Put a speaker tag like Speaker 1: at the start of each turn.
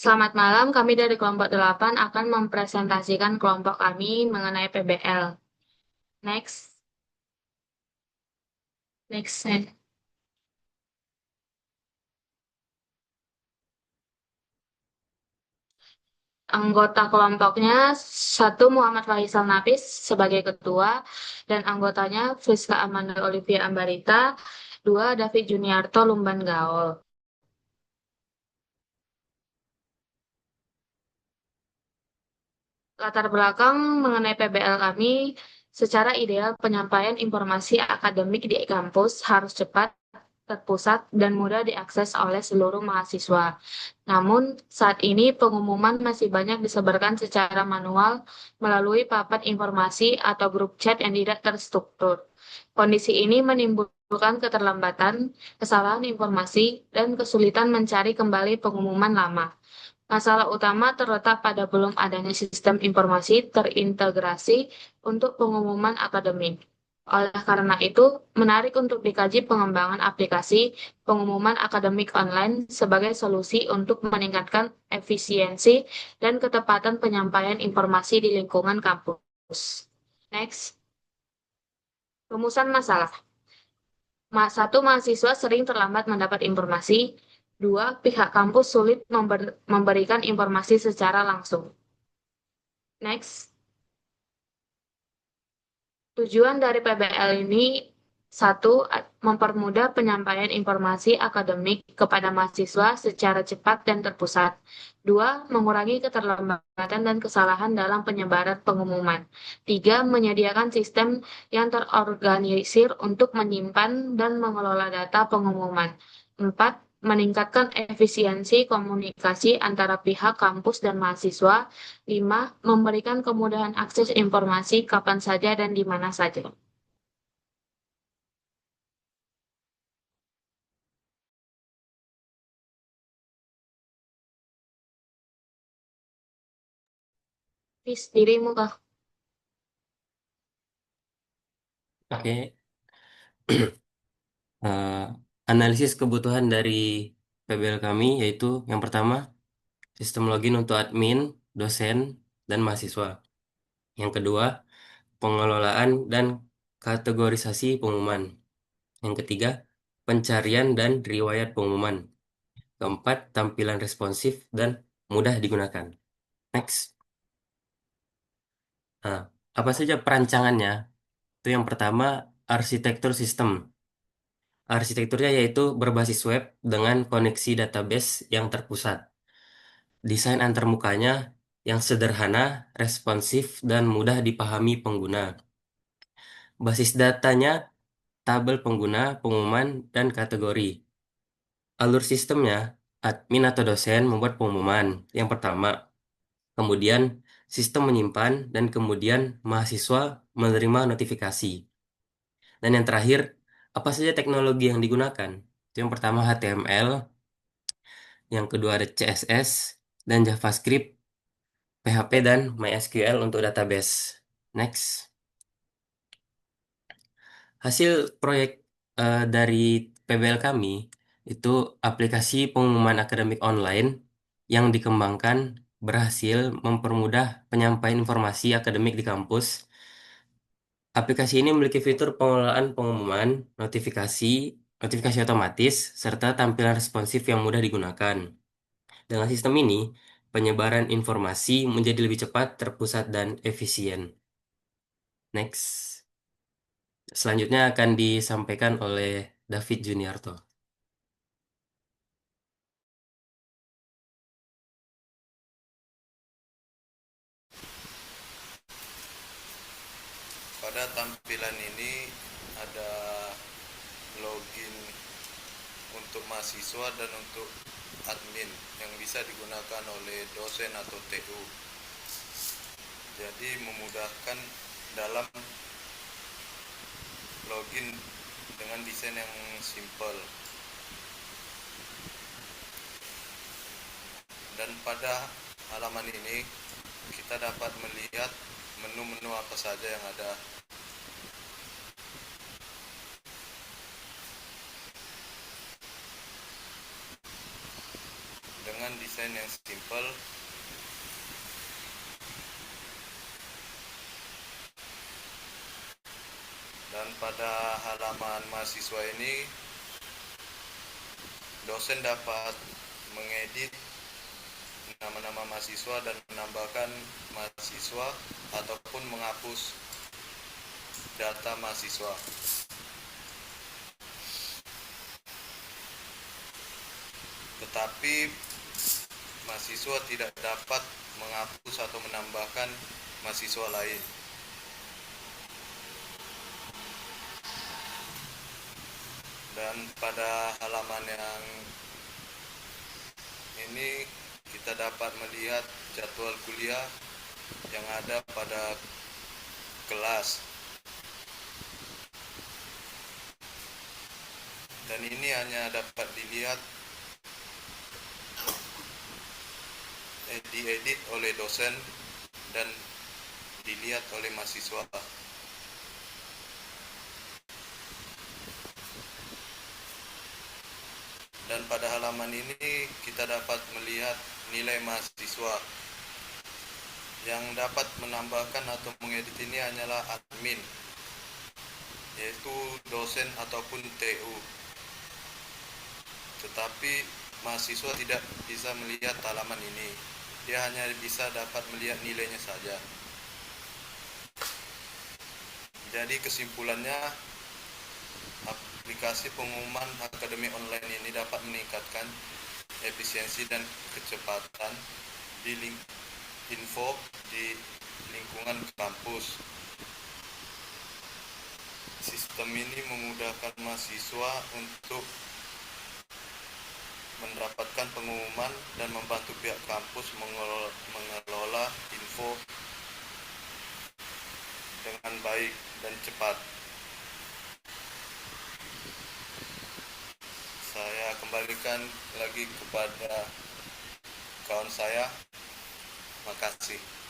Speaker 1: Selamat malam, kami dari kelompok 8 akan mempresentasikan kelompok kami mengenai PBL. Next, next. Anggota kelompoknya, satu Muhammad Faisal Nafis sebagai ketua, dan anggotanya Friska Amanda Olivia Ambarita, dua David Juniarto Lumban Gaol. Latar belakang mengenai PBL kami, secara ideal penyampaian informasi akademik di kampus harus cepat, terpusat, dan mudah diakses oleh seluruh mahasiswa. Namun, saat ini pengumuman masih banyak disebarkan secara manual melalui papan informasi atau grup chat yang tidak terstruktur. Kondisi ini menimbulkan keterlambatan, kesalahan informasi, dan kesulitan mencari kembali pengumuman lama. Masalah utama terletak pada belum adanya sistem informasi terintegrasi untuk pengumuman akademik. Oleh karena itu, menarik untuk dikaji pengembangan aplikasi pengumuman akademik online sebagai solusi untuk meningkatkan efisiensi dan ketepatan penyampaian informasi di lingkungan kampus. Next, rumusan masalah. Satu, mahasiswa sering terlambat mendapat informasi. Dua, pihak kampus sulit memberikan informasi secara langsung. Next, tujuan dari PBL ini satu, mempermudah penyampaian informasi akademik kepada mahasiswa secara cepat dan terpusat. Dua, mengurangi keterlambatan dan kesalahan dalam penyebaran pengumuman. Tiga, menyediakan sistem yang terorganisir untuk menyimpan dan mengelola data pengumuman. Empat, meningkatkan efisiensi komunikasi antara pihak kampus dan mahasiswa. 5. Memberikan kemudahan akses informasi kapan saja dan di mana saja. Fis, dirimu kah?
Speaker 2: Oke, eh, analisis kebutuhan dari PBL kami yaitu yang pertama, sistem login untuk admin, dosen, dan mahasiswa. Yang kedua, pengelolaan dan kategorisasi pengumuman. Yang ketiga, pencarian dan riwayat pengumuman. Keempat, tampilan responsif dan mudah digunakan. Next. Nah, apa saja perancangannya? Itu yang pertama, arsitektur sistem. Arsitekturnya yaitu berbasis web dengan koneksi database yang terpusat. Desain antarmukanya yang sederhana, responsif, dan mudah dipahami pengguna. Basis datanya, tabel pengguna, pengumuman, dan kategori. Alur sistemnya, admin atau dosen membuat pengumuman. Yang pertama, kemudian sistem menyimpan, dan kemudian mahasiswa menerima notifikasi. Dan yang terakhir, apa saja teknologi yang digunakan? Itu yang pertama HTML, yang kedua ada CSS, dan JavaScript, PHP, dan MySQL untuk database. Next. Hasil proyek dari PBL kami itu aplikasi pengumuman akademik online yang dikembangkan berhasil mempermudah penyampaian informasi akademik di kampus. Aplikasi ini memiliki fitur pengelolaan pengumuman, notifikasi, notifikasi otomatis, serta tampilan responsif yang mudah digunakan. Dengan sistem ini, penyebaran informasi menjadi lebih cepat, terpusat, dan efisien. Next. Selanjutnya akan disampaikan oleh David Juniarto.
Speaker 3: Pada tampilan ini ada login untuk mahasiswa dan untuk admin yang bisa digunakan oleh dosen atau TU. Jadi memudahkan dalam login dengan desain yang simple. Dan pada halaman ini kita dapat melihat menu-menu apa saja yang ada. Dengan desain online yang simple. Dan pada halaman mahasiswa ini, dosen dapat mengedit nama-nama mahasiswa dan menambahkan mahasiswa ataupun menghapus data mahasiswa. Tetapi mahasiswa tidak dapat menghapus atau menambahkan mahasiswa lain. Dan pada halaman yang ini kita dapat melihat jadwal kuliah yang ada pada kelas. Dan ini hanya dapat dilihat diedit oleh dosen dan dilihat oleh mahasiswa. Dan pada halaman ini kita dapat melihat nilai mahasiswa. Yang dapat menambahkan atau mengedit ini hanyalah admin, yaitu dosen ataupun TU. Tetapi mahasiswa tidak bisa melihat halaman ini. Dia hanya bisa dapat melihat nilainya saja. Jadi kesimpulannya, aplikasi pengumuman akademik online ini dapat meningkatkan efisiensi dan kecepatan di info di lingkungan kampus. Sistem ini memudahkan mahasiswa untuk mendapatkan pengumuman dan membantu pihak kampus mengelola info dengan baik dan cepat. Saya kembalikan lagi kepada kawan saya. Makasih.